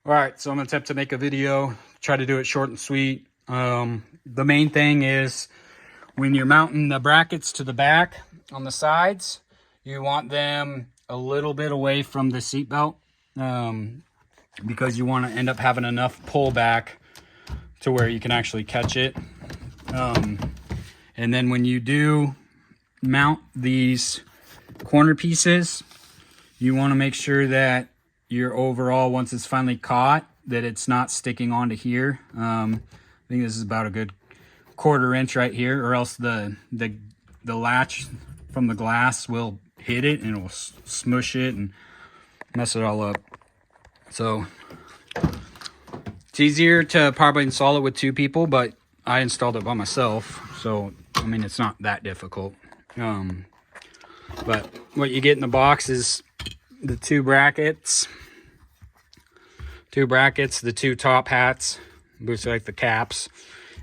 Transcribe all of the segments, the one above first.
All right, so I'm gonna attempt to make a video, try to do it short and sweet. The main thing is when you're mounting the brackets to the back on the sides, you want them a little bit away from the seat belt, because you want to end up having enough pull back to where you can actually catch it. And then when you do mount these corner pieces, you want to make sure that your overall, once it's finally caught, that it's not sticking onto here. I think this is about a good 1/4 inch right here, or else the latch from the glass will hit it and it will smush it and mess it all up. So it's easier to probably install it with 2 people, but I installed it by myself, so I mean it's not that difficult. But what you get in the box is the 2 brackets, the 2 top hats, which are like the caps,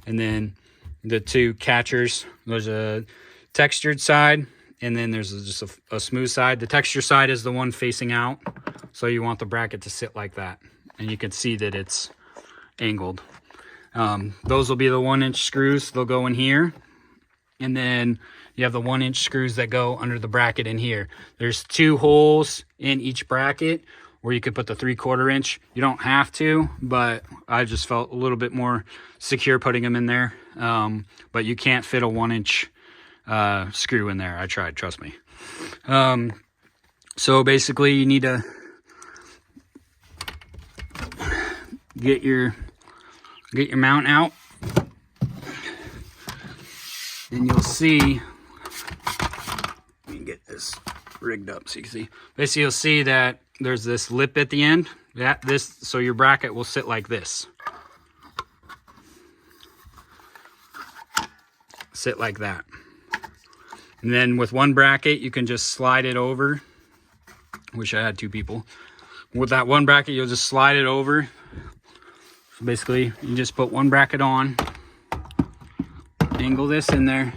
and then the 2 catchers. There's a textured side, and then there's just a smooth side. The texture side is the one facing out, so you want the bracket to sit like that, and you can see that it's angled. Those will be the 1-inch screws. They'll go in here, and then you have the 1-inch screws that go under the bracket in here. There's 2 holes in each bracket where you could put the 3/4 inch. You don't have to, but I just felt a little bit more secure putting them in there. But you can't fit a 1-inch screw in there. I tried, trust me. So basically you need to get your mount out, and you'll see, let me get this rigged up so you can see. Basically you'll see that there's this lip at the end, so your bracket will sit like this. Sit like that. And then with one bracket you can just slide it over. Wish I had 2 people. With that one bracket you'll just slide it over. So basically you just put one bracket on, angle this in there,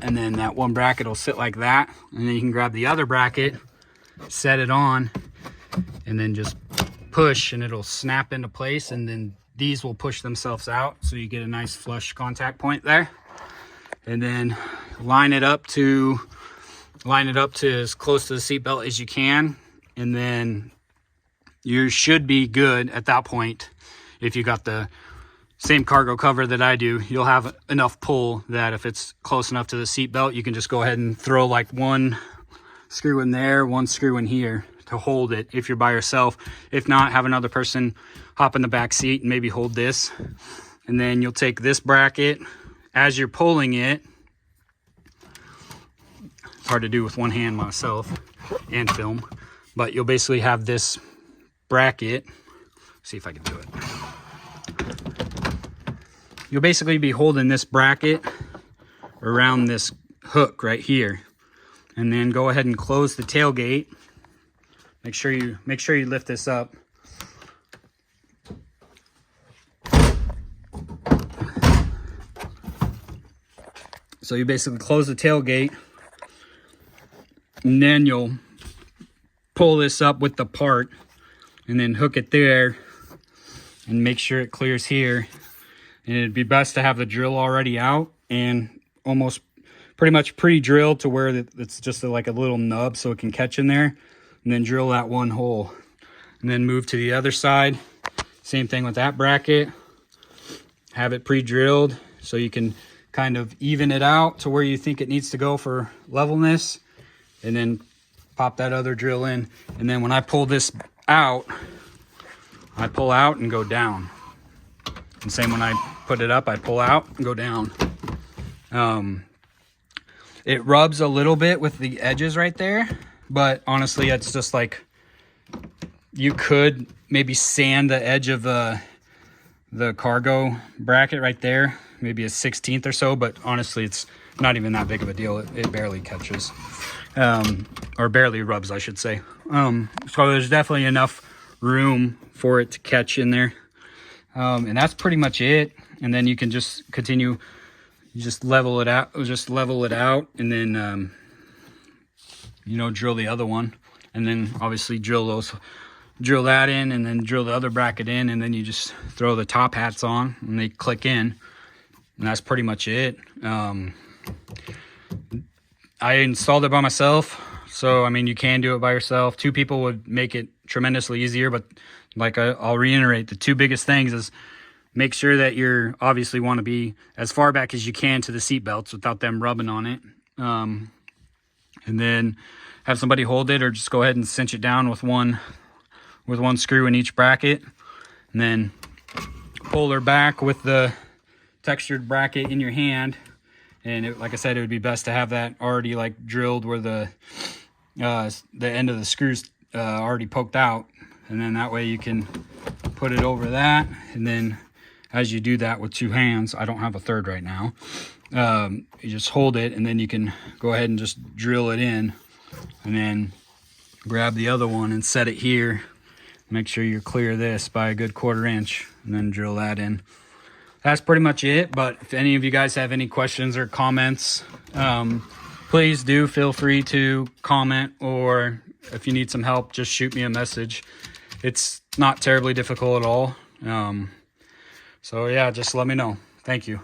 and then that one bracket will sit like that, and then you can grab the other bracket, set it on, and then just push and it'll snap into place, and then these will push themselves out so you get a nice flush contact point there. And then line it up to as close to the seat belt as you can, and then you should be good at that point. If you got the same cargo cover that I do, you'll have enough pull that if it's close enough to the seat belt, you can just go ahead and throw like 1 screw in there, 1 screw in here to hold it if you're by yourself. If not, have another person hop in the back seat and maybe hold this. And then you'll take this bracket as you're pulling it. It's hard to do with one hand myself and film, but you'll basically have this bracket. See if I can do it. You'll basically be holding this bracket around this hook right here, and then go ahead and close the tailgate. Make sure you lift this up. So you basically close the tailgate, and then you'll pull this up with the part, and then hook it there, and make sure it clears here. And it'd be best to have the drill already out and almost pretty much pre-drilled to where it's just like a little nub so it can catch in there, and then drill that 1 hole, and then move to the other side. Same thing with that bracket. Have it pre-drilled so you can kind of even it out to where you think it needs to go for levelness, and then pop that other drill in. And then when I pull this out, I pull out and go down. And same when I put it up, I pull out and go down. It rubs a little bit with the edges right there, but honestly, it's just like, you could maybe sand the edge of the cargo bracket right there, maybe a 1/16 or so, but honestly, it's not even that big of a deal. It barely catches, or barely rubs, I should say. So there's definitely enough room for it to catch in there. And that's pretty much it. And then you can just continue, you just level it out, and then you know, drill the other one, and then obviously drill drill that in, and then drill the other bracket in, and then you just throw the top hats on and they click in, and that's pretty much it. I installed it by myself, so I mean, you can do it by yourself. 2 people would make it tremendously easier, but like I'll reiterate, the 2 biggest things is make sure that you're obviously want to be as far back as you can to the seat belts without them rubbing on it, and then have somebody hold it, or just go ahead and cinch it down with one screw in each bracket, and then pull her back with the textured bracket in your hand. And like I said, it would be best to have that already like drilled where the end of the screws already poked out, and then that way you can put it over that. And then as you do that with 2 hands, I don't have a third right now, you just hold it, and then you can go ahead and just drill it in, and then grab the other one and set it here. Make sure you clear this by a good 1/4 inch, and then drill that in. That's pretty much it. But if any of you guys have any questions or comments, please do feel free to comment, or if you need some help, just shoot me a message. It's not terribly difficult at all. So yeah, just let me know. Thank you.